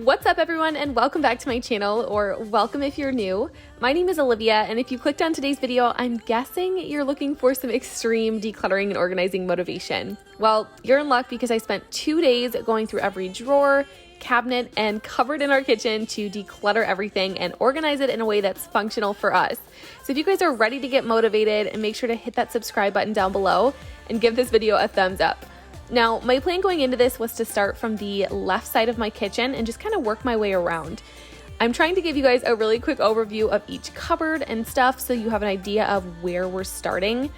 What's up everyone, and welcome back to my channel, or welcome if you're new. My name is Olivia, and if you clicked on today's video, I'm guessing you're looking for some extreme decluttering and organizing motivation. Well, you're in luck because I spent 2 days going through every drawer, cabinet, and cupboard in our kitchen to declutter everything and organize it in a way that's functional for us. So if you guys are ready to get motivated, and make sure to hit that subscribe button down below and give this video a thumbs up. Now, my plan going into this was to start from the left side of my kitchen and just kind of work my way around. I'm trying to give you guys a really quick overview of each cupboard and stuff so you have an idea of where we're starting.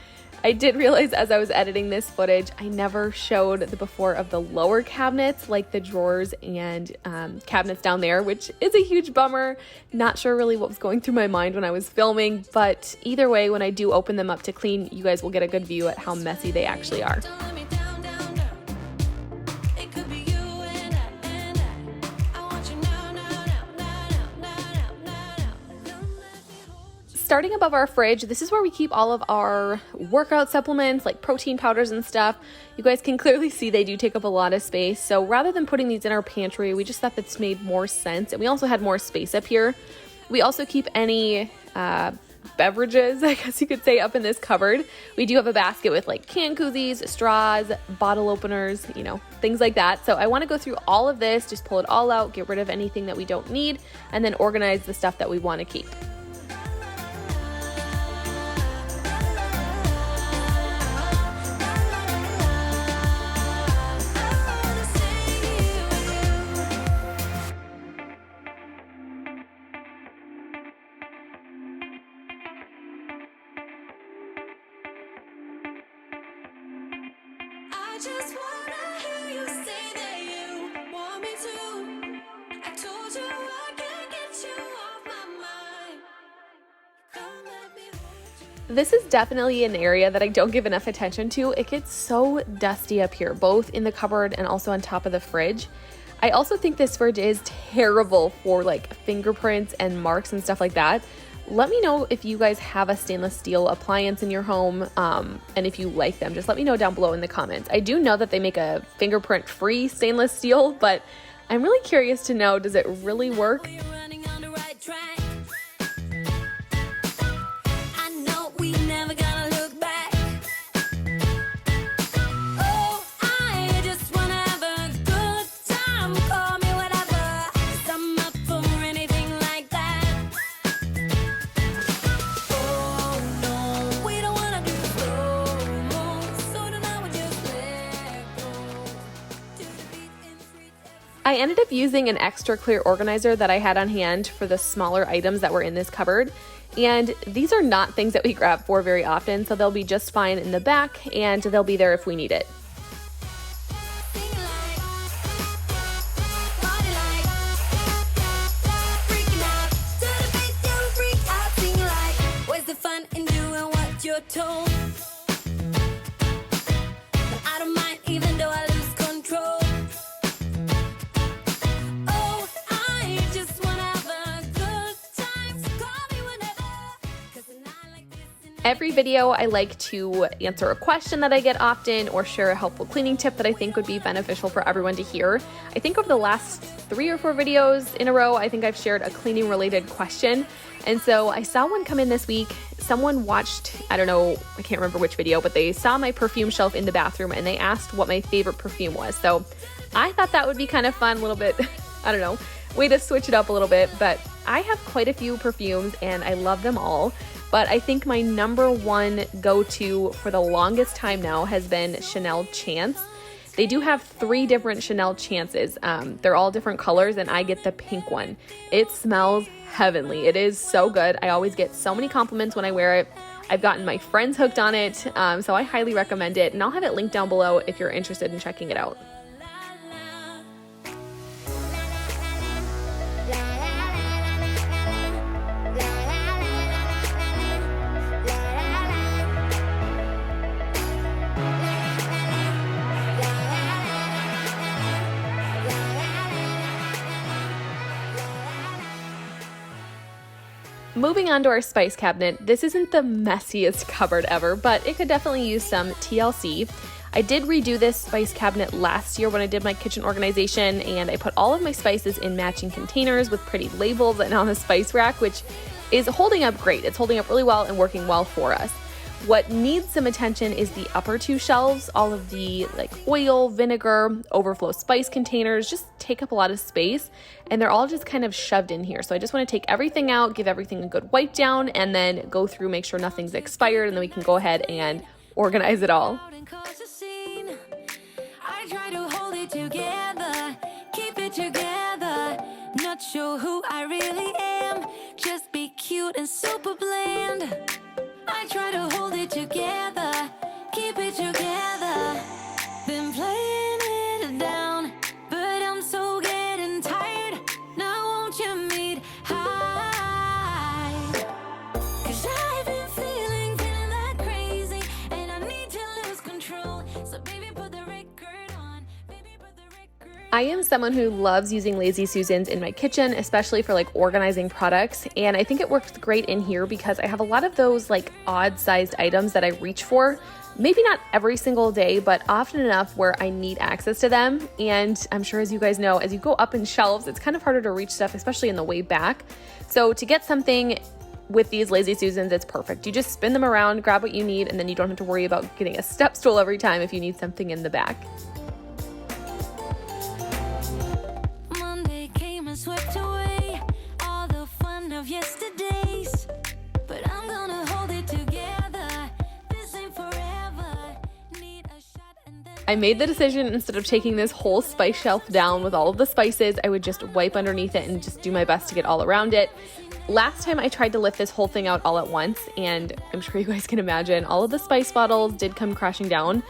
I did realize as I was editing this footage, I never showed the before of the lower cabinets, like the drawers and cabinets down there, which is a huge bummer. Not sure really what was going through my mind when I was filming, but either way, when I do open them up to clean, you guys will get a good view at how messy they actually are. Starting above our fridge, this is where we keep all of our workout supplements like protein powders and stuff. You guys can clearly see they do take up a lot of space. So rather than putting these in our pantry, we just thought this made more sense. And we also had more space up here. We also keep any beverages, I guess you could say, up in this cupboard. We do have a basket with like can koozies, straws, bottle openers, you know, things like that. So I want to go through all of this, just pull it all out, get rid of anything that we don't need, and then organize the stuff that we want to keep. I just wanna hear you say that you want me to. I told you I can't get you off my mind. Don't let me hold you. This is definitely an area that I don't give enough attention to. It gets so dusty up here, both in the cupboard and also on top of the fridge. I also think this fridge is terrible for like fingerprints and marks and stuff like that. Let me know if you guys have a stainless steel appliance in your home, and if you like them. Just let me know down below in the comments. I do know that they make a fingerprint-free stainless steel, but I'm really curious to know, does it really work? I ended up using an extra clear organizer that I had on hand for the smaller items that were in this cupboard. And these are not things that we grab for very often, so they'll be just fine in the back and they'll be there if we need it. Every video, I like to answer a question that I get often or share a helpful cleaning tip that I think would be beneficial for everyone to hear. I think over the last 3 or 4 videos in a row, I think I've shared a cleaning related question. And so I saw one come in this week. Someone watched, I don't know, I can't remember which video, but they saw my perfume shelf in the bathroom and they asked what my favorite perfume was. So I thought that would be kind of fun, a little bit, I don't know, way to switch it up a little bit. But I have quite a few perfumes and I love them all. But I think my number one go-to for the longest time now has been Chanel Chance. They do have 3 different Chanel Chances. They're all different colors and I get the pink one. It smells heavenly. It is so good. I always get so many compliments when I wear it. I've gotten my friends hooked on it, so I highly recommend it. And I'll have it linked down below if you're interested in checking it out. Moving on to our spice cabinet, this isn't the messiest cupboard ever, but it could definitely use some TLC. I did redo this spice cabinet last year when I did my kitchen organization, and I put all of my spices in matching containers with pretty labels and on a spice rack, which is holding up great. It's holding up really well and working well for us. What needs some attention is the upper two shelves. All of the like oil, vinegar, overflow spice containers just take up a lot of space, and they're all just kind of shoved in here. So I just want to take everything out, give everything a good wipe down, and then go through, make sure nothing's expired, and then we can go ahead and organize it all. I try to hold it together, keep it together. Not sure who I really am, just be cute and super bland. I try to hold it together, keep it together. Been playing it down, but I'm so getting tired. Now won't you meet high? 'Cause I've been feeling that crazy, and I need to lose control. So baby, put the record on. Baby, put the record on. I am someone who loves using Lazy Susans in my kitchen, especially for like organizing products. And I think it works great in here because I have a lot of those like odd sized items that I reach for. Maybe not every single day, but often enough where I need access to them. And I'm sure, as you guys know, as you go up in shelves, it's kind of harder to reach stuff, especially in the way back. So to get something with these Lazy Susans, it's perfect. You just spin them around, grab what you need, and then you don't have to worry about getting a step stool every time if you need something in the back. Monday came and swept away all the fun of yesterdays, but I'm gonna hold it together. This ain't forever. Need a shot and then I made the decision, instead of taking this whole spice shelf down with all of the spices, I would just wipe underneath it and just do my best to get all around it. Last time I tried to lift this whole thing out all at once, and I'm sure you guys can imagine, all of the spice bottles did come crashing down.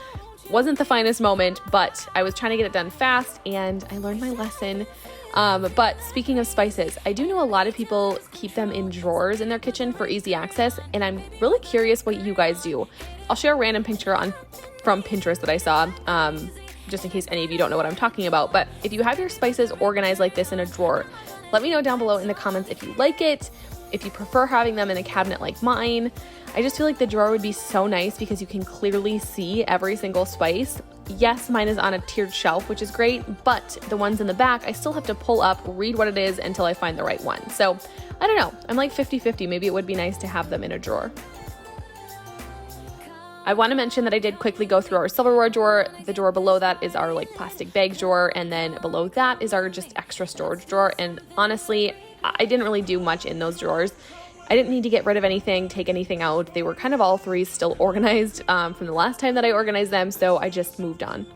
Wasn't the finest moment, but I was trying to get it done fast, and I learned my lesson. But speaking of spices, I do know a lot of people keep them in drawers in their kitchen for easy access, and I'm really curious what you guys do. I'll share a random picture from Pinterest that I saw, just in case any of you don't know what I'm talking about. But if you have your spices organized like this in a drawer, let me know down below in the comments if you like it, if you prefer having them in a cabinet like mine. I just feel like the drawer would be so nice because you can clearly see every single spice. Yes, mine is on a tiered shelf, which is great, but the ones in the back, I still have to pull up, read what it is until I find the right one. So I don't know, I'm like 50-50. Maybe it would be nice to have them in a drawer. I want to mention that I did quickly go through our silverware drawer. The drawer below that is our like plastic bag drawer, and then below that is our just extra storage drawer. And honestly, I didn't really do much in those drawers. I didn't need to get rid of anything, take anything out. They were kind of all three still organized from the last time that I organized them, so I just moved on.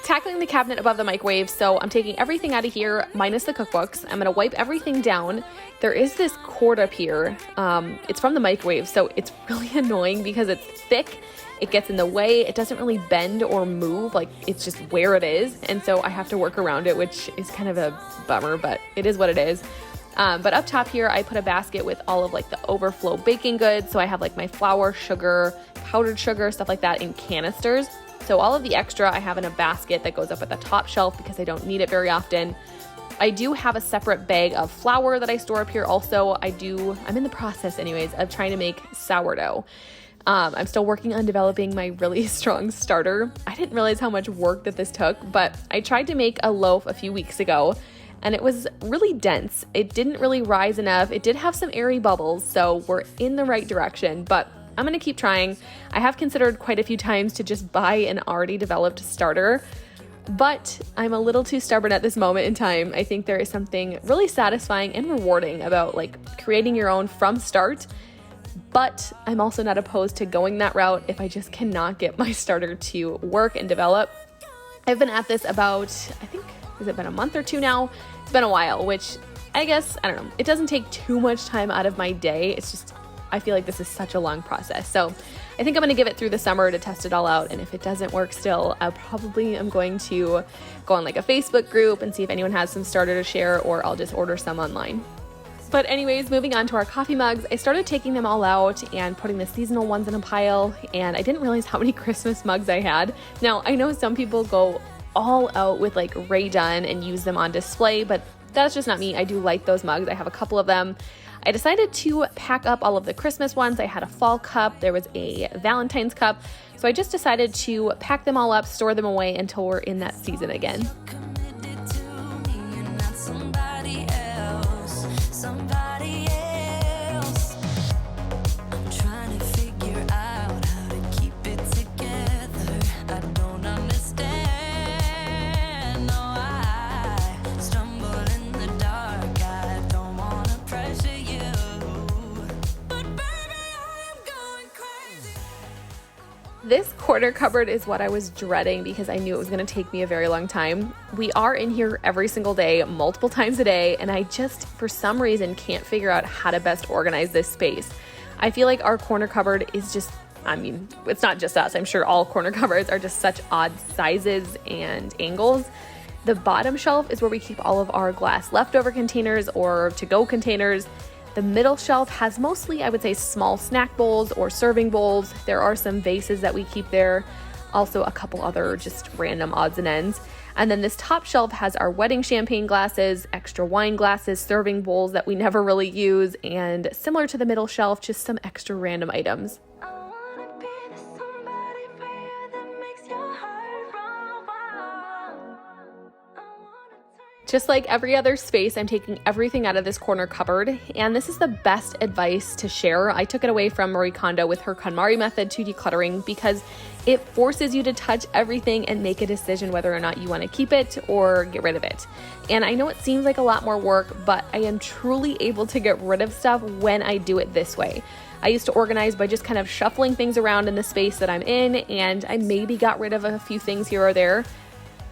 Tackling the cabinet above the microwave, so I'm taking everything out of here minus the cookbooks. I'm gonna wipe everything down. There is this cord up here. It's from the microwave, so it's really annoying because it's thick. It gets in the way. It doesn't really bend or move. Like, it's just where it is, and so I have to work around it, which is kind of a bummer, but it is what it is. But up top here, I put a basket with all of like the overflow baking goods. So I have like my flour, sugar, powdered sugar, stuff like that in canisters. So all of the extra I have in a basket that goes up at the top shelf because I don't need it very often. I do have a separate bag of flour that I store up here also. I'm in the process anyways of trying to make sourdough. I'm still working on developing my really strong starter. I didn't realize how much work that this took, but I tried to make a loaf a few weeks ago and it was really dense. It didn't really rise enough. It did have some airy bubbles, so we're in the right direction, but I'm gonna keep trying. I have considered quite a few times to just buy an already developed starter, but I'm a little too stubborn at this moment in time. I think there is something really satisfying and rewarding about like creating your own from start, but I'm also not opposed to going that route if I just cannot get my starter to work and develop. I've been at this about, I think, has it been a month or two now? It's been a while, which I guess, I don't know, it doesn't take too much time out of my day. It's just, I feel like this is such a long process. So I think I'm going to give it through the summer to test it all out. And if it doesn't work still, I probably am going to go on like a Facebook group and see if anyone has some starter to share, or I'll just order some online. But anyways, moving on to our coffee mugs, I started taking them all out and putting the seasonal ones in a pile, and I didn't realize how many Christmas mugs I had. Now, I know some people go all out with like Ray Dunn and use them on display, but that's just not me. I do like those mugs. I have a couple of them. I decided to pack up all of the Christmas ones. I had a fall cup, there was a Valentine's cup, so I just decided to pack them all up, store them away until we're in that season again. This corner cupboard is what I was dreading because I knew it was going to take me a very long time. We are in here every single day, multiple times a day, and I just, for some reason, can't figure out how to best organize this space. I feel like our corner cupboard is just, it's not just us. I'm sure all corner cupboards are just such odd sizes and angles. The bottom shelf is where we keep all of our glass leftover containers or to-go containers. The middle shelf has mostly, I would say, small snack bowls or serving bowls. There are some vases that we keep there, also a couple other just random odds and ends. And then this top shelf has our wedding champagne glasses, extra wine glasses, serving bowls that we never really use, and similar to the middle shelf, just some extra random items. Just like every other space, I'm taking everything out of this corner cupboard, and this is the best advice to share. I took it away from Marie Kondo with her KonMari method to decluttering because it forces you to touch everything and make a decision whether or not you want to keep it or get rid of it. And I know it seems like a lot more work, but I am truly able to get rid of stuff when I do it this way. I used to organize by just kind of shuffling things around in the space that I'm in, and I maybe got rid of a few things here or there.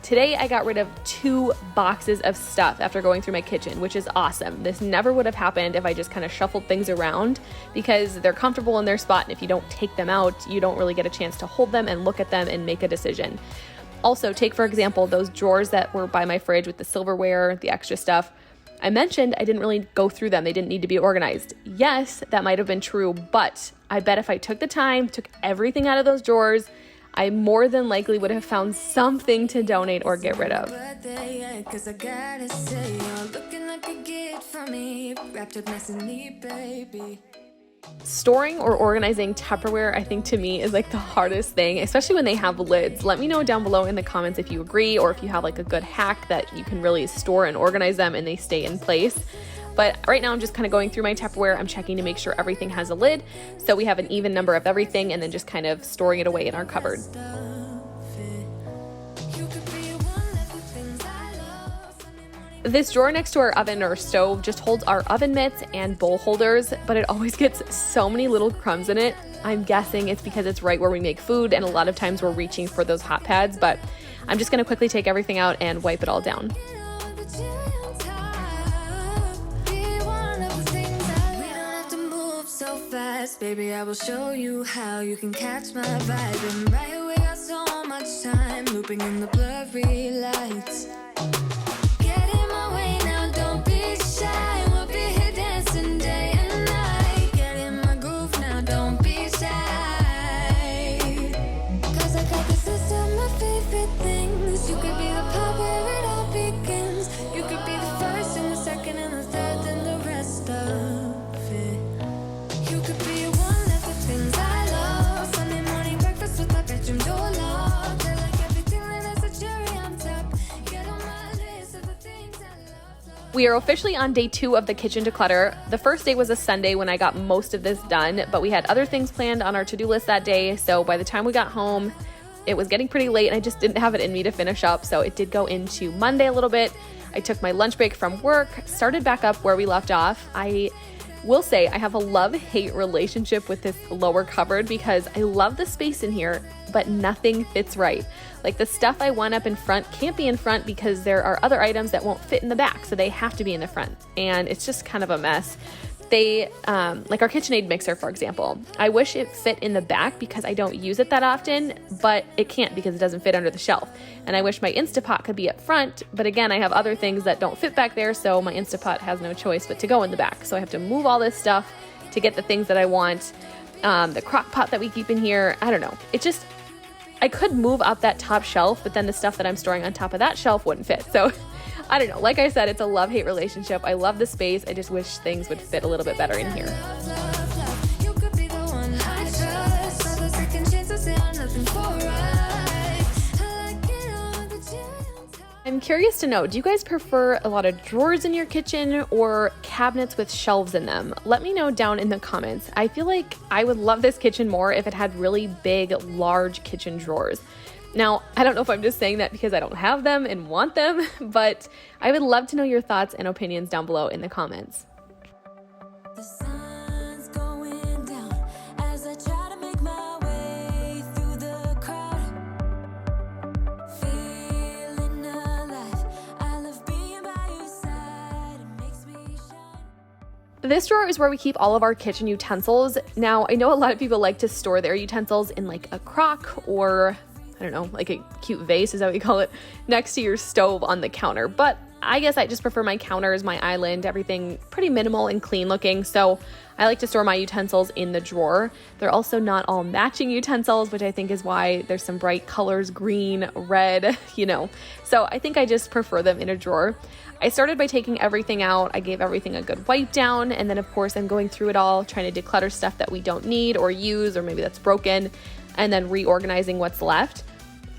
Today, I got rid of 2 boxes of stuff after going through my kitchen, which is awesome. This never would have happened if I just kind of shuffled things around because they're comfortable in their spot, and if you don't take them out, you don't really get a chance to hold them and look at them and make a decision. Also, take for example, those drawers that were by my fridge with the silverware, the extra stuff. I mentioned I didn't really go through them. They didn't need to be organized. Yes, that might have been true, but I bet if I took the time, took everything out of those drawers, I more than likely would have found something to donate or get rid of. Storing or organizing Tupperware, I think to me is like the hardest thing, especially when they have lids. Let me know down below in the comments if you agree or if you have like a good hack that you can really store and organize them and they stay in place. But right now I'm just kind of going through my Tupperware. I'm checking to make sure everything has a lid, so we have an even number of everything, and then just kind of storing it away in our cupboard. This drawer next to our oven or stove just holds our oven mitts and bowl holders, but it always gets so many little crumbs in it. I'm guessing it's because it's right where we make food, and a lot of times we're reaching for those hot pads, but I'm just gonna quickly take everything out and wipe it all down. Baby, I will show you how you can catch my vibe. And right here we got so much time, looping in the blurry lights. Get in my way now, don't be shy. We'll be here dancing day and night. Get in my groove now, don't be shy. Cause I got the system of favorite things. You could be the part where it all begins. You could be the first and the second and the third and the rest of it. You could be We are officially on day 2 of the kitchen declutter. The first day was a Sunday when I got most of this done, but we had other things planned on our to-do list that day, so by the time we got home, it was getting pretty late and I just didn't have it in me to finish up, so it did go into Monday a little bit. I took my lunch break from work, started back up where we left off. I will say I have a love-hate relationship with this lower cupboard because I love the space in here, but nothing fits right. Like the stuff I want up in front can't be in front because there are other items that won't fit in the back, so they have to be in the front. And it's just kind of a mess. They, like our KitchenAid mixer, for example, I wish it fit in the back because I don't use it that often, but it can't because it doesn't fit under the shelf. And I wish my Instapot could be up front, but again, I have other things that don't fit back there, so my Instapot has no choice but to go in the back. So I have to move all this stuff to get the things that I want. The crock pot that we keep in here, I don't know. It just, I could move up that top shelf, but then the stuff that I'm storing on top of that shelf wouldn't fit. So I don't know. Like I said, it's a love-hate relationship. I love the space. I just wish things would fit a little bit better in here. You could be the one I trust. All the second chances are nothing for us. I like it all with the cherry on top. I'm curious to know, do you guys prefer a lot of drawers in your kitchen or cabinets with shelves in them? Let me know down in the comments. I feel like I would love this kitchen more if it had really big, large kitchen drawers. Now, I don't know if I'm just saying that because I don't have them and want them, but I would love to know your thoughts and opinions down below in the comments. The sun's going down as I try to make my way through the crowd. Feeling alive, I love being by your side. It makes me shine. This drawer is where we keep all of our kitchen utensils. Now, I know a lot of people like to store their utensils in like a crock or I don't know, like a cute vase, is that what you call it, next to your stove on the counter. But I guess I just prefer my counters, my island, everything pretty minimal and clean looking. So I like to store my utensils in the drawer. They're also not all matching utensils, which I think is why there's some bright colors, green, red, you know. So I think I just prefer them in a drawer. I started by taking everything out. I gave everything a good wipe down. And then of course I'm going through it all, trying to declutter stuff that we don't need or use, or maybe that's broken, and then reorganizing what's left.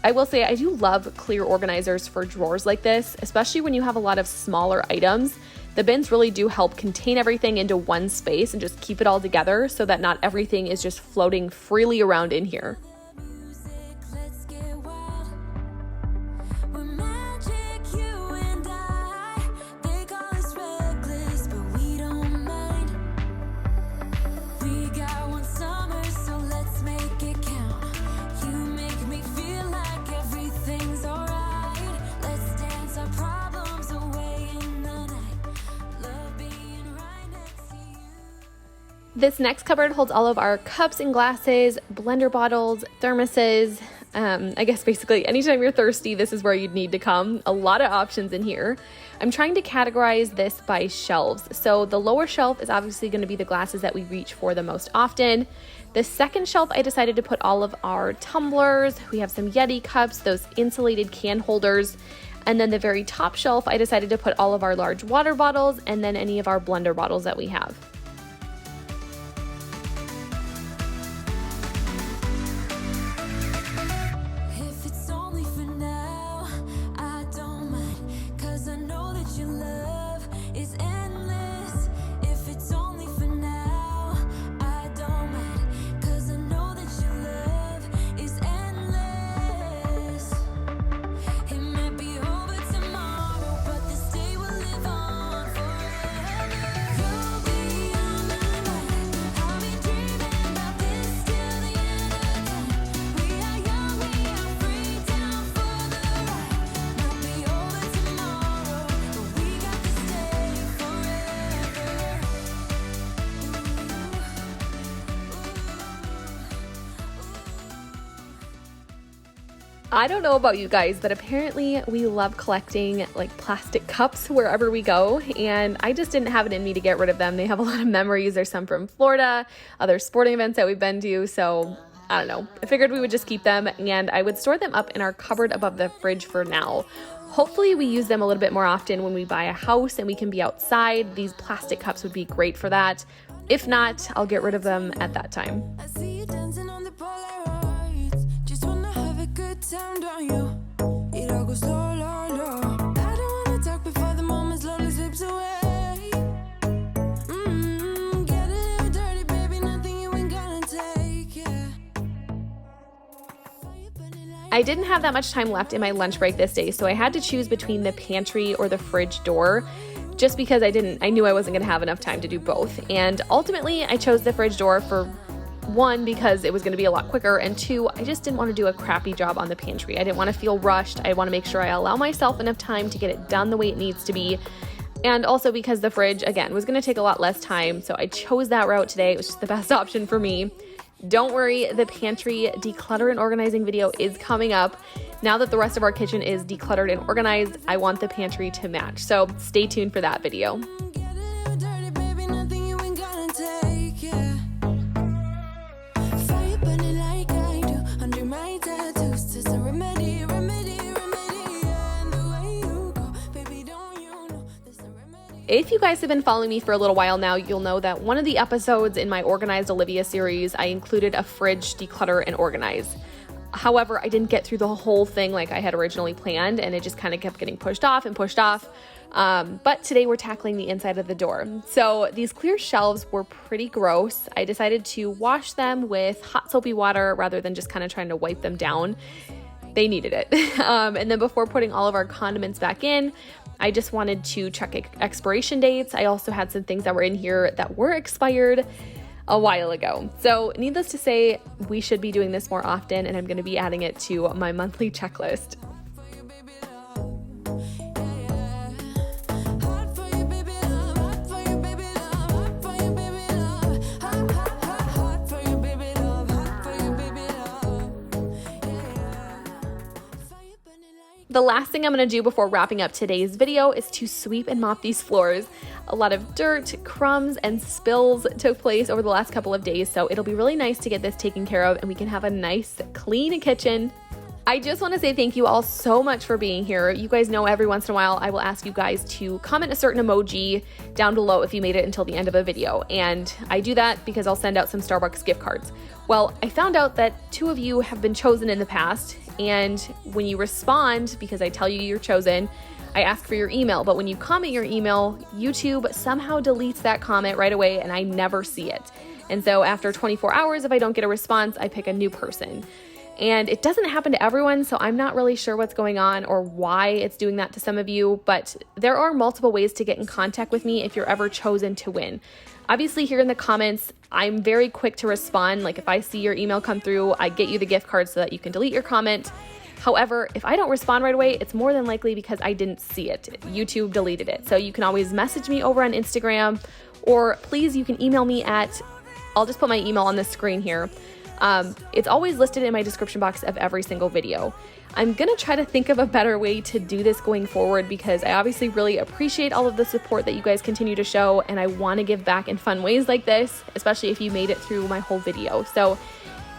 I will say I do love clear organizers for drawers like this, especially when you have a lot of smaller items. The bins really do help contain everything into one space and just keep it all together so that not everything is just floating freely around in here. Music, let's get wild. We're magic, you and I. They call us reckless, but we don't mind. We got one summer, so let's make it count. You make me feel like everything's alright. Let's dance our problems away in the night. Love being right next to you. This next cupboard holds all of our cups and glasses, blender bottles, thermoses. I guess basically anytime you're thirsty, this is where you'd need to come. A lot of options in here. I'm trying to categorize this by shelves. So the lower shelf is obviously going to be the glasses that we reach for the most often. The second shelf, I decided to put all of our tumblers. We have some Yeti cups, those insulated can holders. And then the very top shelf, I decided to put all of our large water bottles and then any of our blender bottles that we have. If it's only for now, I don't mind, 'cause I know that your love is endless. If it's only for now, I don't mind, 'cause I know that your love is endless. It might be over tomorrow, but this day will live on forever. You'll be on my mind. I'll be dreaming about this till the end of time. We are young, we are free, down for the ride. Might be over tomorrow, but we got to stay forever. I don't know about you guys, but apparently we love collecting like plastic cups wherever we go, and I just didn't have it in me to get rid of them. They have a lot of memories. There's some from Florida, other sporting events that we've been to, so I don't know. I figured we would just keep them, and I would store them up in our cupboard above the fridge for now. Hopefully we use them a little bit more often when we buy a house and we can be outside. These plastic cups would be great for that. If not, I'll get rid of them at that time. I see you dancing on the Polaroids. Just wanna have a good time, don't you? It all goes low, low, low. I don't wanna talk before the moment slowly slips away. Get a little dirty, baby. Nothing you ain't gonna take, yeah. Fire burning like I didn't have that much time left in my lunch break this day, so I had to choose between the pantry or the fridge door, just because I knew I wasn't gonna have enough time to do both. And ultimately I chose the fridge door for one, because it was gonna be a lot quicker, and two, I just didn't wanna do a crappy job on the pantry. I didn't wanna feel rushed. I wanna make sure I allow myself enough time to get it done the way it needs to be. And also because the fridge, again, was gonna take a lot less time, so I chose that route today. It was just the best option for me. Don't worry, the pantry declutter and organizing video is coming up. Now that the rest of our kitchen is decluttered and organized, I want the pantry to match. So stay tuned for that video. get a little dirty, baby. Nothing you ain't gonna take, yeah. Fire burning like I do under my tattoos. Just a remedy, remedy, remedy. Yeah. And the way you go, baby, don't If you guys have been following me for a little while now, you'll know that one of the episodes in my Organized Olivia series, I included a fridge declutter and organize. However, I didn't get through the whole thing like I had originally planned, and it just kind of kept getting pushed off and pushed off. But today we're tackling the inside of the door. So these clear shelves were pretty gross. I decided to wash them with hot soapy water rather than just kind of trying to wipe them down. They needed it. And then before putting all of our condiments back in, I just wanted to check expiration dates. I also had some things that were in here that were expired a while ago. So needless to say, we should be doing this more often, and I'm going to be adding it to my monthly checklist. The last thing I'm going to do before wrapping up today's video is to sweep and mop these floors. A lot of dirt, crumbs, and spills took place over the last couple of days, so it'll be really nice to get this taken care of and we can have a nice, clean kitchen. I just want to say thank you all so much for being here. You guys know every once in a while I will ask you guys to comment a certain emoji down below if you made it until the end of a video, and I do that because I'll send out some Starbucks gift cards. Well, I found out that 2 of you have been chosen in the past, and when you respond, because I tell you you're chosen, I ask for your email, but when you comment your email, YouTube somehow deletes that comment right away and I never see it. And so after 24 hours, if I don't get a response, I pick a new person. And it doesn't happen to everyone, so I'm not really sure what's going on or why it's doing that to some of you, but there are multiple ways to get in contact with me if you're ever chosen to win. Obviously, here in the comments, I'm very quick to respond. Like if I see your email come through, I get you the gift card so that you can delete your comment. However, if I don't respond right away, it's more than likely because I didn't see it. YouTube deleted it. So you can always message me over on Instagram, or please, you can email me at, I'll just put my email on the screen here. It's always listed in my description box of every single video. I'm going to try to think of a better way to do this going forward because I obviously really appreciate all of the support that you guys continue to show, and I want to give back in fun ways like this, especially if you made it through my whole video. So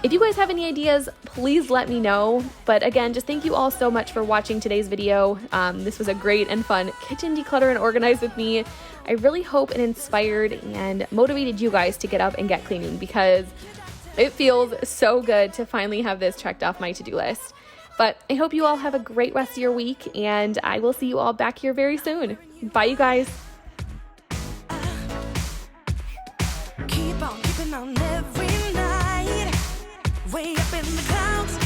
if you guys have any ideas, please let me know. But again, just thank you all so much for watching today's video. This was a great and fun kitchen declutter and organize with me. I really hope it inspired and motivated you guys to get up and get cleaning because it feels so good to finally have this checked off my to-do list. But I hope you all have a great rest of your week, and I will see you all back here very soon. Bye, you guys. Keep on keeping on every night, way up in the clouds.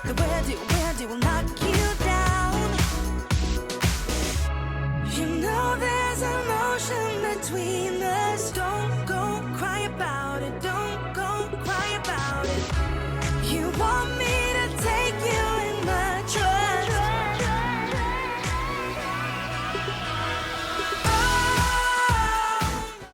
The where do will knock you down. You know there's an ocean between